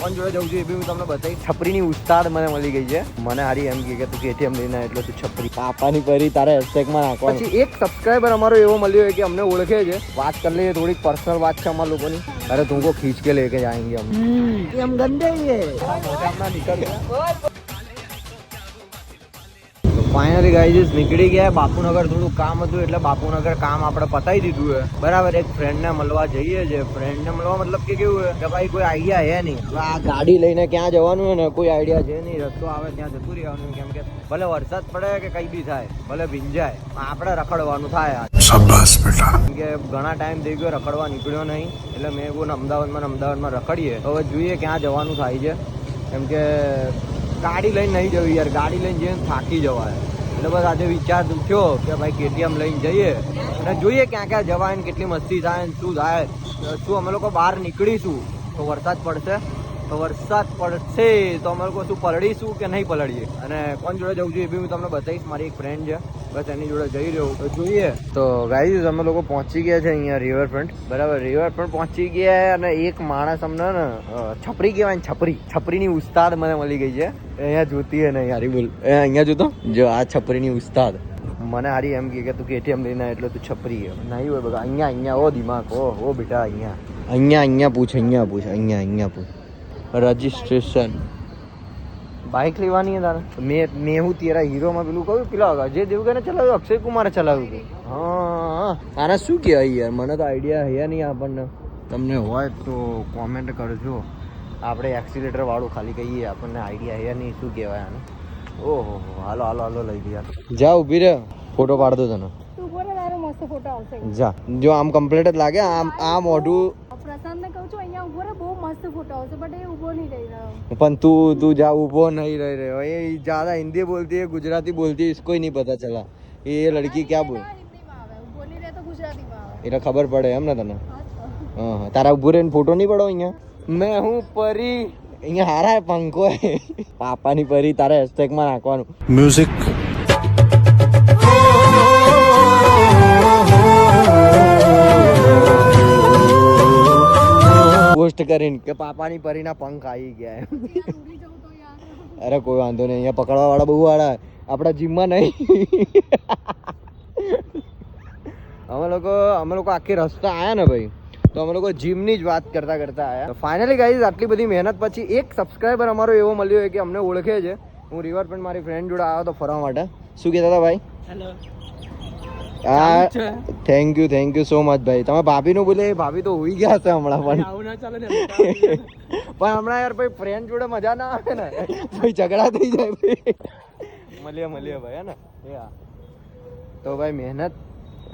કોણ જોડે જવું છું એ બી હું તમને બતાવી. છપરીની ઉસ્તાદ મને મળી ગઈ છે. મને હારી એમ કે તું કેટીએમ લઈને એટલે તું છપરી પાપાની પરી તારે હેશટેગમાં નાખવા. પછી એક સબસ્ક્રાઈબર અમારો એવો મળ્યો કે અમને ઓળખે છે. વાત કરી લઈએ, થોડીક પર્સનલ વાત છે અમારા લોકોની. અરે તુમકો ખીંચ કે લેકે જાएंगे हम गंदे ही है. ફાઇનલી ગાઈઝ નીકળી ગયા બાપુનગર. થોડું કામ હતું એટલે બાપુનગર કામ આપણે પતાવી દીધું છે બરાબર. એક ફ્રેન્ડને મળવા જઈએ છે. ફ્રેન્ડને મળવા મતલબ કે કેવું છે કે ભાઈ કોઈ આઈડિયા હે નહીં. આ ગાડી લઈને ક્યાં જવાનું હોય ને કોઈ આઈડિયા છે નહીં. રસ્તો આવે ત્યાં જતું રહેવાનું. કેમ કે ભલે વરસાદ પડે કે કઈ બી થાય, ભલે ભીંજાય, આપણે રખડવાનું થાય. શાબાશ બેટા. કેમ કે ઘણા ટાઈમ થઈ ગયો રખડવા નીકળ્યો નહીં એટલે મેં એવું અમદાવાદમાં રખડીએ. હવે જોઈએ ક્યાં જવાનું થાય છે. કેમ કે ગાડી લઈને નહીં જવું યાર. ગાડી લઈને જઈએ થાકી જવાય. એટલે બસ આજે વિચાર થયો કે ભાઈ કેટીએમ લઈને જઈએ અને જોઈએ ક્યાં ક્યાં જવાય ને કેટલી મસ્તી થાય ને શું થાય. શું અમે લોકો બહાર નીકળીશું તો વરસાદ પડશે તો અમે લોકો શું પલળીશું કે નહીં પલળીએ. અને કોણ જોડે જવું જોઈએ એ બી હું તમને બતાવીશ. મારી એક ફ્રેન્ડ છે, બસ એની જોડે જઈ રહ્યો તો જોઈએ. તો ગાઈઝ અમે લોકો પહોંચી ગયા છે અહીંયા રિવરફ્રન્ટ બરાબર. રિવરફ્રન્ટ પહોંચી ગયા અને એક માણસ અમને ને છપરી કહેવાય ને છપરીની ઉસ્તાદ મને મળી ગઈ છે. અહીંયા જોતી હે ને યારી બોલ અહીંયા જોતો જો આ છપરીની ઉસ્તાદ મને હારી એમ કે તું કેટીએમ લઈને એટલે તું છપરી નહીં હોય બધા. અહીંયા ઓ દિમાગ ઓ બેટા અહીંયા પૂછ રજીસ્ટ્રેશન. બાઇક લેવાની તારે? મેં હું તેરા હીરોમાં પેલું કહ્યું પેલા અજય દેવગણે ચલાવ્યું, અક્ષય કુમારે ચલાવ્યું હતું. હા આને શું કહેવાય યાર? મને તો આઈડિયા હે નહીં આપણને. તમને હોય તો કોમેન્ટ કરજો. આપણે એક્સિલેટર વાળું ખાલી કહીએ, આપણને આઈડિયા હે નહીં શું કહેવાય આને. ઓહો હાલો લઈ ગયા. જા ઊભી રહે, ફોટો પાડ દો તને. જા જો આમ કમ્પ્લીટ જ લાગે. આ મોઢું પણ તું જા ઊભો નહીં રહી રહ્યો. ये ज्यादा हिंदी बोलती है, गुजराती बोलती है, इसको ही नहीं पता चला ये लड़की क्या बोल. એટલે ખબર પડે એમ ને તને? હા તારા ઉભો રહીને ફોટો નહીં પડો અહીંયા. મેં હું પરી અહીંયા હારા પંખો હે પાપાની પરી તારે હેશટેગમાં નાખવાનું. મ્યુઝિક પોસ્ટ કરીને કે પાપાની પરીના પંખ આવી ગયા. અરે કોઈ વાંધો નહીં. અહીંયા પકડવા વાળા બહુ વાળા આપણા જીમમાં નહીં. અમે લોકો આખી રસ્તા આયા ને ભાઈ તો અમે લોકો જીમની જ વાત કરતા આયા. ફાઇનલી ગાઈઝ આટલી બધી મહેનત પછી એક સબસ્ક્રાઈબર અમારો એવો મળ્યો કે અમને ઓળખે છે. હું રિવરફ્રન્ટ મારી ફ્રેન્ડ જોડે આવ્યો તો ફરવા માટે. શું કહેતા હતા ભાઈ? હેલો. હા થેન્ક યુ સો મચ ભાઈ. તમે ભાભીનું બોલે ભાભી તો હોઈ ગયા હશે હમણાં પણ હમણાં યાર ભાઈ ફ્રેન્ડ જોડે મજા ના આવે ને ભાઈ ઝઘડા થઈ જાય ભાઈ. મળીએ ભાઈ હે ને. તો ભાઈ મહેનત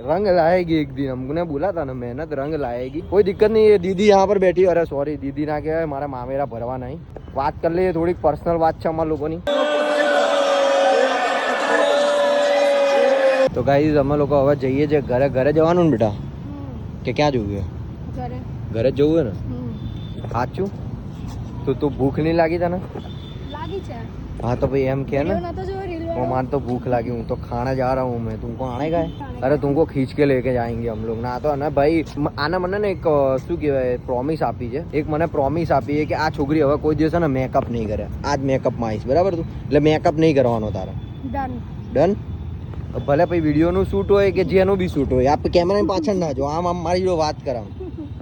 रंग लाएगी एक दिन. हमने बोला था ना मेहनत रंग लाएगी. कोई दिक्कत नहीं है. दीदी यहाँ पर बैठी. अरे सॉरी दीदी ना कહેવાય, મારા મામેરા ભરવા નહીં. વાત કરી લઈએ, થોડીક પર્સનલ વાત છે અમારા લોકોની. તો ગાઈઝ અમે લોકો હવે જઈએ છે ઘરે જવાનું ને બેટા કે ક્યાં જવું છે? ઘરે જવું છે ને? સાચું? તો તું ભૂખ નહીં લાગી તને? લાગી છે. हाँ तो भाई एम क्या ना वो मान तो भूख लगी हूँ तो खाना जा रहा हूँ मैं. तुमको आने का है? अरे तुमको खींच के लेके जाएंगे हम लोग ना. तो ना ભાઈ આના મને ને એક શું કહેવાય પ્રોમિસ આપી છે. એક મને પ્રોમિસ આપી છે કે આ છોકરી હવે કોઈ દિવસ ને મેકઅપ નહીં કરે. આજ મેકઅપમાં આવીશ બરાબર તું? એટલે મેકઅપ નહીં કરવાનો તારે. ડન. ભલે ભાઈ વિડીયોનું શૂટ હોય કે જેનું બી શૂટ હોય આપ કેમેરાની પાછળ ના જો. આમ મારી જોડે વાત કરાવ.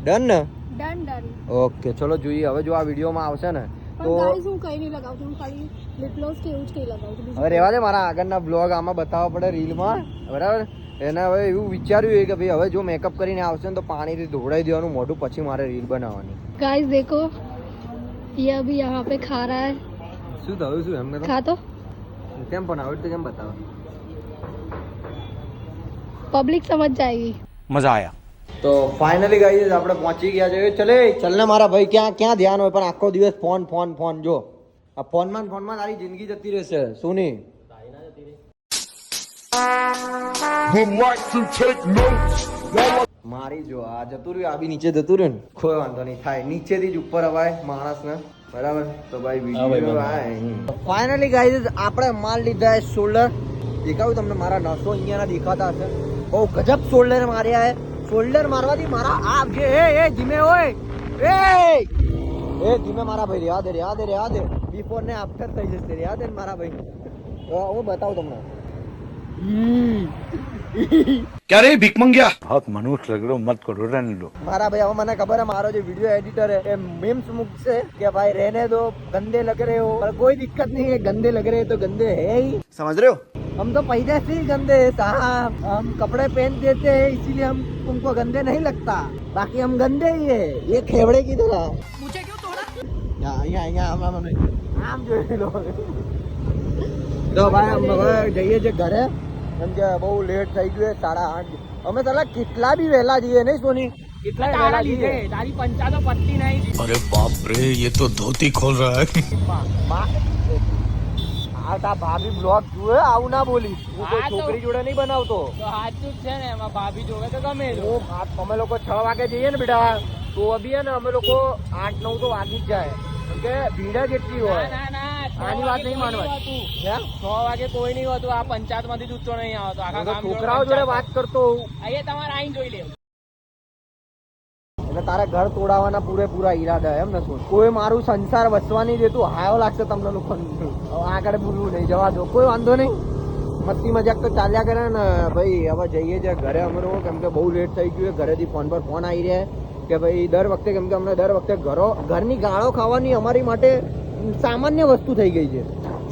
ડન ને? ડન. ઓકે ચલો જોઈએ હવે જો આ વિડીયોમાં આવશે ને તો હું કઈ નહીં લગાવતું. ખાલી લિપ ગ્લોસ કે એવું જ કઈ લગાવતું. હવે રહેવા દે. મારા આગળના બ્લોગ આમાં બતાવવા પડે રીલમાં બરાબર. એને હવે એવું વિચાર્યું કે ભાઈ હવે જો મેકઅપ કરીને આવશે ને તો પાણીથી ધોવડાવી દેવાનું મોઢું, પછી મારે રીલ બનાવવાની. ગાઈસ દેખો ये अभी यहाँ पे खा रहा है. શું થયું? શું એમ ખા તો કેમ પણ આવડે તો કેમ બતાવો. પબ્લિક સમજ જાયગી. મજા આયા. તો ફાઇનલી ગાઈઝ આપણે પહોંચી ગયા છે. ચલને મારા ભાઈ. ક્યાં ધ્યાન હોય પણ આખો દિવસ ફોન જો. આ ફોનમાં તારી જિંદગી જતી રહેશે. શું નહીં મારી જો આ જતું રહ્યું. આ બી નીચે જતું રહ્યું ને કોઈ વાંધો નહીં થાય. નીચેથી જ ઉપર અવાય માણસ ને બરાબર. તો ભાઈ વિડીયો ફાઇનલી ગાઈઝ આપણે માલ લીધા છે શોલ્ડર. દેખાવું તમને મારા નસો અહીંયા દેખાતા હશે. બહુ ગજબ શોલ્ડર માર્યા હે. શોલ્ડર મારવાથી મારા આ જે એ ધીમે હોય એ એ ધીમે મારા ભાઈ રહ્યા દે બિફોર ને આફ્ટર થઈ જશે રહ્યા દે મારા ભાઈ હું બતાવું તમને क्या रे भीख मंगिया बहुत मनुष्य लग रहे हो मत करो रहने दो મારા ભાઈ હવે મને ખબર है મારો जो वीडियो एडिटर है मीम्स मुझसे कि भाई रहने दो गंदे लग रहे हो पर कोई दिक्कत नहीं है गंदे लग रहे हैं तो गंदे है ही समझ रहे हो हम तो पहले से ही गंदे हैं साहब हम कपड़े पहन देते हैं इसीलिए हम तुमको गंदे नहीं लगता बाकी हम गंदे ही है ये खेवड़े की तरह मुझे क्यों तोड़ा આમ જોઈ લો તો ભાઈ અમે હવે જઈએ છે ઘરે કેમ કે બહુ લેટ થઈ ગયું 8:30 અમે તલા કેટલા બી વહેલા જઈએ નહીં સોની કેટલા વહેલા જઈએ તારી પંચા તો પટ્ટી નહીં अरे बाप रे ये तो धोती खोल रहा है આ તા ભાભી બ્લોગ જુએ આવું ના બોલી હું કોઈ છોકરી જોડે નહીં બનાવતો તો સાચું જ છે ને એમાં ભાભી જોવે તો ગમે અમે લોકો 6 વાગે જઈએ ને બેટા તો અભી હે ને અમે લોકો 8-9 તો વાગી જ જાય કેમ કે ભીડ જ એટલી હોય આની વાત નહીં માનવાની 6 વાગે કોઈ નહીં હોતું આ પંચાયત માંથી જૂતો નહીં આવતો આખા ગામ છોકરાઓ જોડે વાત કરતો હોઉં અહીંયા તમારે આઈને જોઈ લેવું એટલે તારા ઘર તોડાવવાના પૂરેપૂરા ઈરાદા એમ ને શું કોઈ મારું સંસાર વસવા નહીં દેતું હાયો લાગશે તમને લોકો આગળ બોલવું નહીં જવા દો કોઈ વાંધો નહીં મસ્તી મજાક તો ચાલ્યા કરે ને ભાઈ હવે જઈએ છે ઘરે અમે લોકો કેમ કે બહુ લેટ થઈ ગયું ઘરેથી ફોન પર ફોન આવી રહ્યા કે ભાઈ દર વખતે કેમ કે અમને દર વખતે ઘરની ગાળો ખાવાની અમારી માટે સામાન્ય વસ્તુ થઈ ગઈ છે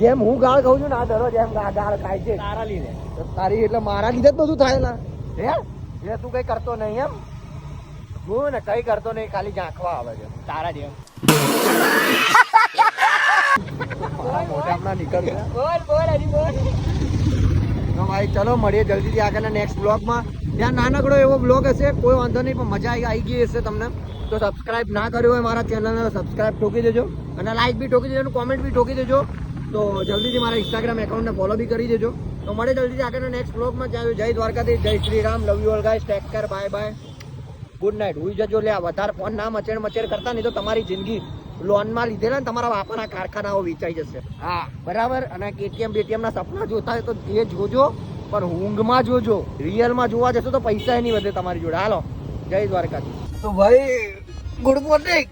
જેમ હું ગાળ ખાઉં છું ને આ દરરોજ એમ ગાળ ખાય છે તારા લીધે તારી એટલે મારા લીધે જ બધું થાય ને હે એટલે તું કઈ કરતો નહીં એમ હું ને કઈ કરતો નહીં ખાલી ઝાંખવા આવે છે તારા જેમ મોઢા હમણાં નીકળશે બોલ હજી બોલ તો ભાઈ ચલો મળીએ જલ્દીથી આગળના નેક્સ્ટ બ્લોગમાં ત્યાં નાનકડો એવો બ્લોગ હશે કોઈ વાંધો નહીં પણ મજા આવી ગઈ હશે તમને તો સબસ્ક્રાઇબ ના કર્યો હોય મારા ચેનલને સબસ્ક્રાઇબ ઠોકી દેજો અને લાઈક બી ઠોકી દેજો કોમેન્ટ બી ઠોકી દેજો તો જલ્દીથી મારા ઇન્સ્ટાગ્રામ એકાઉન્ટને ફોલો બી કરી દેજો તો મળે જલ્દીથી આગળના નેક્સ્ટ બ્લોગમાં જય દ્વારકાથી જય Shri Ram love you all guys take care bye bye good night હુઈ જજો લે વધારે ફોન ના મચેડ કરતા નહીં તો તમારી જિંદગી લોનમાં લીધેલા ને તમારા બાપાના કારખાનાઓ વેચાઈ જશે હા બરાબર અને કેટીએમ ના સપના જોતા હોય તો એ જોજો પણ ઊંઘમાં જોજો રિયલમાં જોવા જશો તો પૈસા નહીં વધે તમારી જોડે હાલો જય દ્વારકાથી તો ભાઈ ગુડ મોર્નિંગ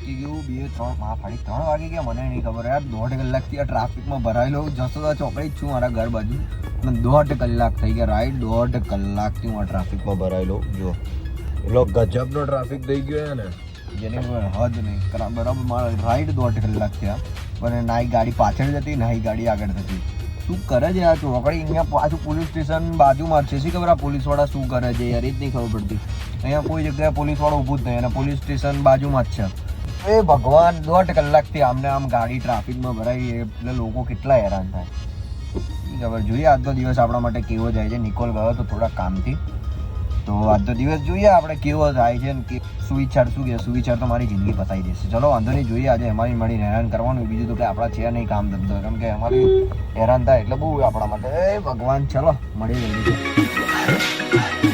થાકી ગયું 3 વાગી ગયા મને નહીં ખબર યાર 1.5 કલાકથી આ ટ્રાફિકમાં ભરાયેલો જશો તો ચોકડી જ છું મારા ઘર બાજુ 1.5 કલાક થઈ ગયા રાઈડ 1.5 કલાકથી હું આ ટ્રાફિકમાં ભરાયેલો જો એટલો ગજબનો ટ્રાફિક થઈ ગયો ને જેની હદ નહીં બરાબર મારા રાઈડ 1.5 કલાક થયા પણ નાઈ ગાડી પાછળ જતી નાઈ ગાડી આગળ થતી શું કરે છે આ ચોકડી અહીંયા પાછું પોલીસ સ્ટેશન બાજુમાં છે શી ખબર આ પોલીસવાળા શું કરે છે યાર એ જ નહીં ખબર પડતી અહીંયા કોઈ જગ્યાએ પોલીસવાળો ઊભું જ નહીં અને પોલીસ સ્ટેશન બાજુમાં જ છે એ ભગવાન 1.5 કલાકથી આમને આમ ગાડી ટ્રાફિકમાં ભરાઈ એટલે લોકો કેટલા હેરાન થાય ખબર જોઈએ આજનો દિવસ આપણા માટે કેવો જાય છે નિકોલ ગયો તો થોડા કામથી તો આજનો દિવસ જોઈએ આપણે કેવો થાય છે ને સુવિચાર તો મારી જિંદગી પતાવી દેશે ચલો વાંધો નહીં જોઈએ આજે અમારી મળીને હેરાન કરવાનું બીજું તો કે આપણા છે નહીં કામ ધંધો કેમ કે અમારી હેરાન થાય એટલે બહુ આપણા માટે ભગવાન ચલો મળીએ જલ્દી